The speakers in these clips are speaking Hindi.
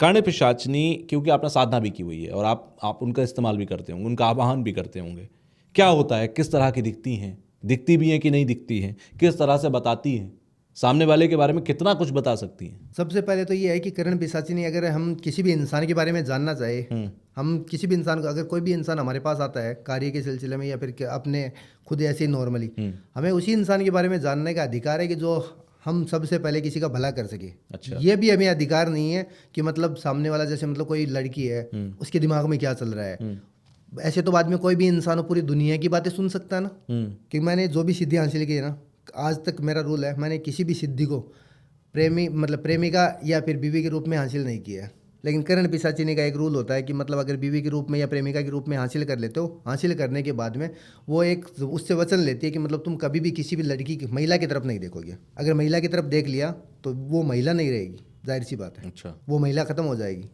कर्ण पिशाचिनी, क्योंकि आपने साधना भी की हुई है और आप उनका इस्तेमाल भी करते होंगे, उनका आवाहन भी करते होंगे, क्या होता है, किस तरह की दिखती हैं, दिखती भी हैं कि नहीं दिखती हैं, किस तरह से बताती हैं, सामने वाले के बारे में कितना कुछ बता सकती हैं? सबसे पहले तो ये है कि करण पिशाचिनी, अगर हम किसी भी इंसान के बारे में जानना चाहे, हम किसी भी इंसान को, अगर कोई भी इंसान हमारे पास आता है कार्य के सिलसिले में या फिर अपने खुद ऐसे ही नॉर्मली, हमें उसी इंसान के बारे में जानने का अधिकार है कि जो हम सबसे पहले किसी का भला कर सके। अच्छा। ये भी हमें अधिकार नहीं है कि मतलब सामने वाला, जैसे मतलब कोई लड़की है, उसके दिमाग में क्या चल रहा है। ऐसे तो बाद में कोई भी इंसान पूरी दुनिया की बातें सुन सकता है ना। कि मैंने जो भी सिद्धि हासिल की है ना, आज तक मेरा रूल है, मैंने किसी भी सिद्धि को प्रेमी मतलब प्रेमिका या फिर बीवी के रूप में हासिल नहीं किया है। लेकिन करण पिशाचिनी का एक रूल होता है कि मतलब अगर बीवी के रूप में या प्रेमिका के रूप में हासिल कर लेते हो, हासिल करने के बाद में वो एक उससे वचन लेती है कि मतलब तुम कभी भी किसी भी लड़की की, महिला की तरफ नहीं देखोगे। अगर महिला की तरफ देख लिया तो वो महिला नहीं रहेगी, जाहिर सी बात है। अच्छा। वो महिला खत्म हो जाएगी।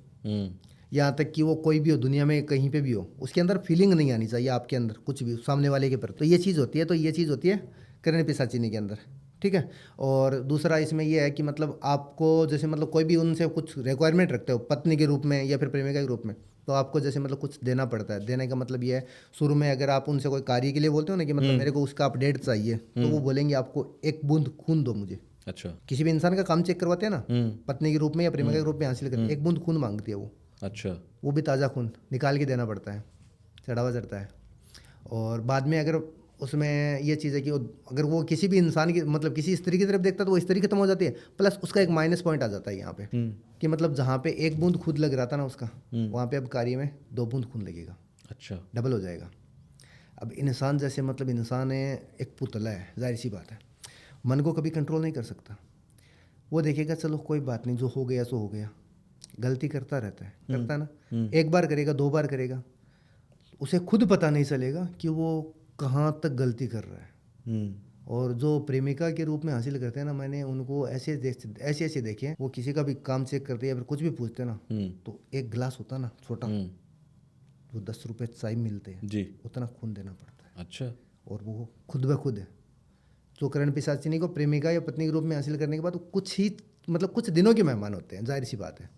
यहाँ तक कि वो कोई भी हो दुनिया में, कहीं पे भी हो, उसके अंदर फीलिंग नहीं आनी चाहिए आपके अंदर कुछ भी सामने वाले के प्रति। तो ये चीज़ होती है, तो ये चीज़ होती है करण पिशाचिनी के अंदर। ठीक है। और दूसरा इसमें यह है कि मतलब आपको जैसे मतलब कोई भी उनसे कुछ रिक्वायरमेंट रखते हो पत्नी के रूप में या फिर प्रेमिका के रूप में, तो आपको जैसे मतलब कुछ देना पड़ता है। देने का मतलब ये है, शुरू में अगर आप उनसे कोई कार्य के लिए बोलते हो ना कि मतलब मेरे को उसका अपडेट चाहिए, तो वो बोलेंगे आपको एक बूंद खून दो मुझे। अच्छा। किसी भी इंसान का काम चेक करवाते हैं ना, पत्नी के रूप में या प्रेमिका के रूप में हासिल करते, एक बूंद खून मांगती है वो। अच्छा। वो भी ताज़ा खून निकाल के देना पड़ता है, चढ़ावा चढ़ता है। और बाद में अगर उसमें ये चीज़ है कि अगर वो किसी भी इंसान की मतलब किसी स्त्री की तरफ देखता है तो वो स्त्री खत्म हो जाती है, प्लस उसका एक माइनस पॉइंट आ जाता है यहाँ पे कि मतलब जहाँ पे एक बूंद खून लग रहा था ना उसका, वहाँ पे अब कार्य में 2 बूंद खून लगेगा। अच्छा। डबल हो जाएगा। अब इंसान जैसे मतलब इंसान है, एक पुतला है, जाहिर सी बात है, मन को कभी कंट्रोल नहीं कर सकता। वो देखेगा चलो कोई बात नहीं, जो हो गया सो हो गया। गलती करता रहता है, करता है ना, एक बार करेगा, 2 बार करेगा, उसे खुद पता नहीं चलेगा कि वो कहाँ तक गलती कर रहा है। और जो प्रेमिका के रूप में हासिल करते हैं ना, मैंने उनको ऐसे ऐसे देखे हैं, वो किसी का भी काम चेक करते हैं या फिर कुछ भी पूछते हैं ना, तो एक गिलास होता है ना छोटा, वो 10 रुपये चाय मिलते हैं जी। उतना खून देना पड़ता है। अच्छा। और वो खुद ब खुद है। तो करण पिशाचिनी को प्रेमिका या पत्नी के रूप में हासिल करने के बाद वो कुछ ही मतलब कुछ दिनों के मेहमान होते हैं, जाहिर सी बात है।